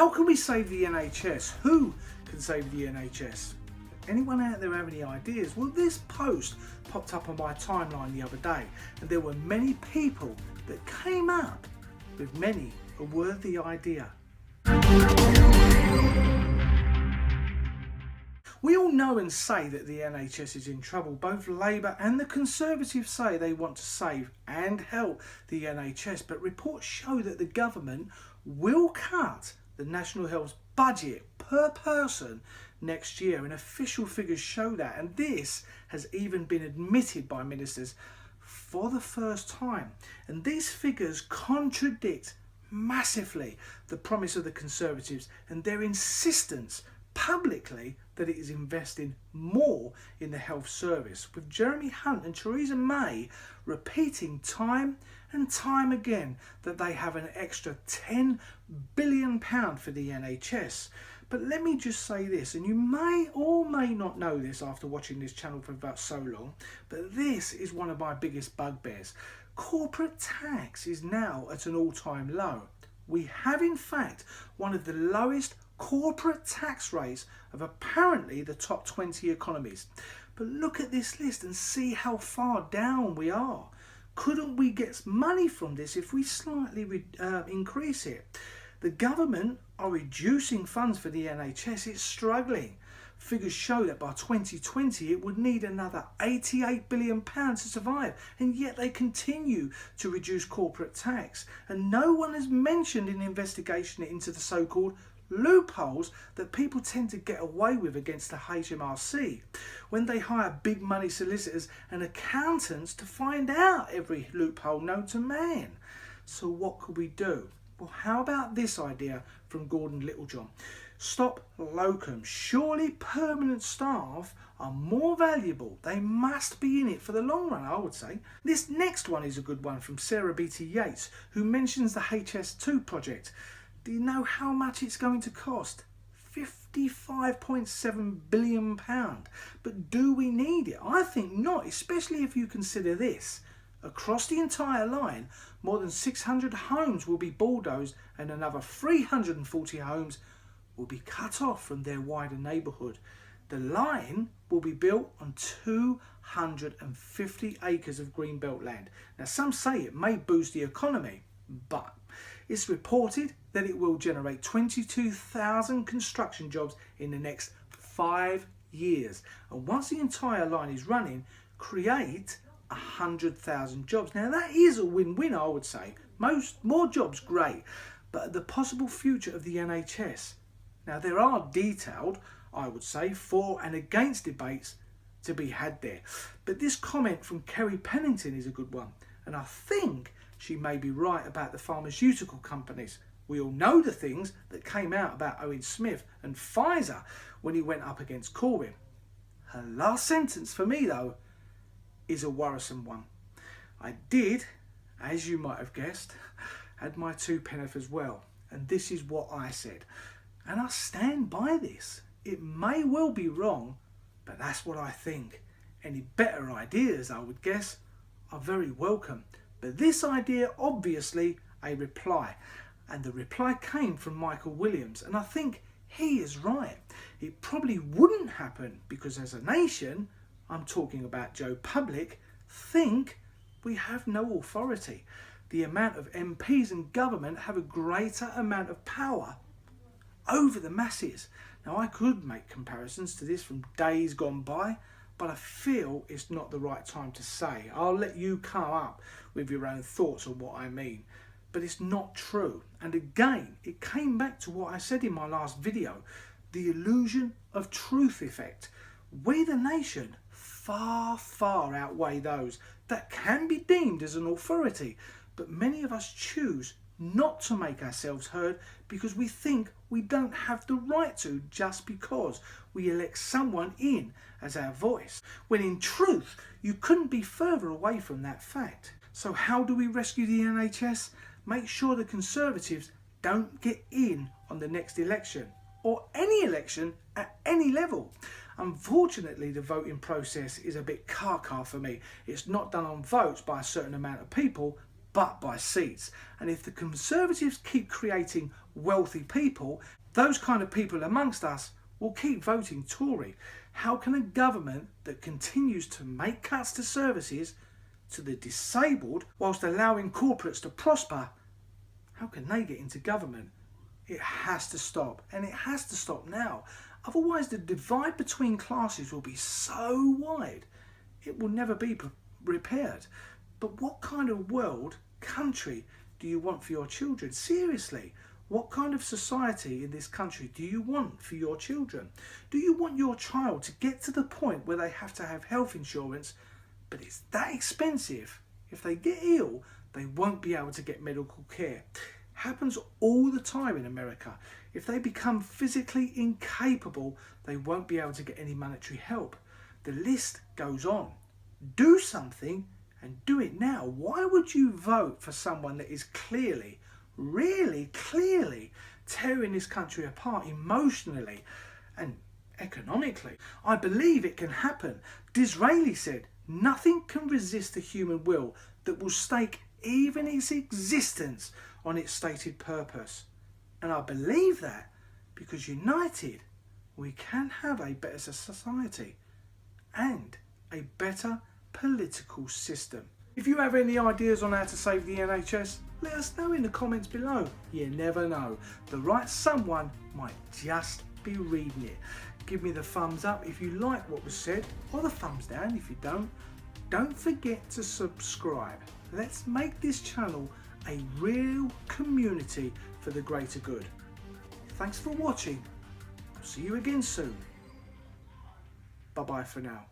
How can we save the NHS? Who can save the NHS? Anyone out there have any ideas? Well, this post popped up on my timeline the other day, and there were many people that came up with many a worthy idea. We all know and say that the NHS is in trouble. Both Labour and the Conservatives say they want to save and help the NHS, but reports show that the government will cut the National Health budget per person next year, and official figures show that, and this has even been admitted by ministers for the first time. And these figures contradict massively the promise of the Conservatives and their insistence publicly that it is investing more in the health service, with Jeremy Hunt and Theresa May repeating time and time again that they have an extra £10 billion for the NHS. But let me just say this, and you may or may not know this after watching this channel for about so long, but this is one of my biggest bugbears. Corporate tax is now at an all-time low. We have in fact one of the lowest corporate tax rates of apparently the top 20 economies. But look at this list and see how far down we are. Couldn't we get money from this if we slightly increase it? The government are reducing funds for the NHS. It's struggling. Figures show that by 2020 it would need another £88 billion to survive, and yet they continue to reduce corporate tax. And no one has mentioned an investigation into the so-called loopholes that people tend to get away with against the HMRC when they hire big money solicitors and accountants to find out every loophole known to man. So what could we do? Well, how about this idea from Gordon Littlejohn? Stop locum. Surely permanent staff are more valuable. They must be in it for the long run, I would say. This next one is a good one from Sarah B.T. Yates, who mentions the HS2 project. Do you know how much it's going to cost? £55.7 billion. But do we need it? I think not, especially if you consider this. Across the entire line, more than 600 homes will be bulldozed and another 340 homes will be cut off from their wider neighbourhood. The line will be built on 250 acres of greenbelt land. Now, some say it may boost the economy, but it's reported that it will generate 22,000 construction jobs in the next 5 years. And once the entire line is running, create 100,000 jobs. Now that is a win-win, I would say. More jobs, great. But the possible future of the NHS. Now there are detailed, I would say, for and against debates to be had there. But this comment from Kerry Pennington is a good one. And I think she may be right about the pharmaceutical companies. We all know the things that came out about Owen Smith and Pfizer when he went up against Corbyn. Her last sentence for me, though, is a worrisome one. I did, as you might have guessed, had my 2p as well. And this is what I said. And I stand by this. It may well be wrong, but that's what I think. Any better ideas, I would guess, are very welcome. But this idea, obviously, a reply. And the reply came from Michael Williams. And I think he is right. It probably wouldn't happen because as a nation, I'm talking about Joe Public, think we have no authority. The amount of MPs in government have a greater amount of power over the masses. Now I could make comparisons to this from days gone by, but I feel it's not the right time to say. I'll let you come up with your own thoughts on what I mean. But it's not true. And again, it came back to what I said in my last video, the illusion of truth effect. We, the nation, far, far outweigh those that can be deemed as an authority. But many of us choose not to make ourselves heard because we think we don't have the right to just because we elect someone in as our voice. When in truth, you couldn't be further away from that fact. So how do we rescue the NHS? Make sure the Conservatives don't get in on the next election or any election at any level. Unfortunately, the voting process is a bit caca for me. It's not done on votes by a certain amount of people, but by seats. And if the Conservatives keep creating wealthy people, those kind of people amongst us will keep voting Tory. How can a government that continues to make cuts to services to the disabled whilst allowing corporates to prosper, how can they get into government? It has to stop, and it has to stop now. Otherwise the divide between classes will be so wide it will never be repaired. But what kind of world, country do you want for your children? Seriously, what kind of society in this country do you want for your children? Do you want your child to get to the point where they have to have health insurance, but it's that expensive? If they get ill, they won't be able to get medical care. Happens all the time in America. If they become physically incapable, they won't be able to get any monetary help. The list goes on. Do something, and do it now. Why would you vote for someone that is clearly, really clearly tearing this country apart emotionally and economically? I believe it can happen. Disraeli said, nothing can resist the human will that will stake even its existence on its stated purpose. And I believe that because united we can have a better society and a better political system. If you have any ideas on how to save the NHS, let us know in the comments below. You never know, the right someone might just be reading it. Give me the thumbs up if you like what was said, or the thumbs down if you don't. Don't forget to subscribe. Let's make this channel a real community for the greater good. Thanks for watching. I'll see you again soon. Bye bye for now.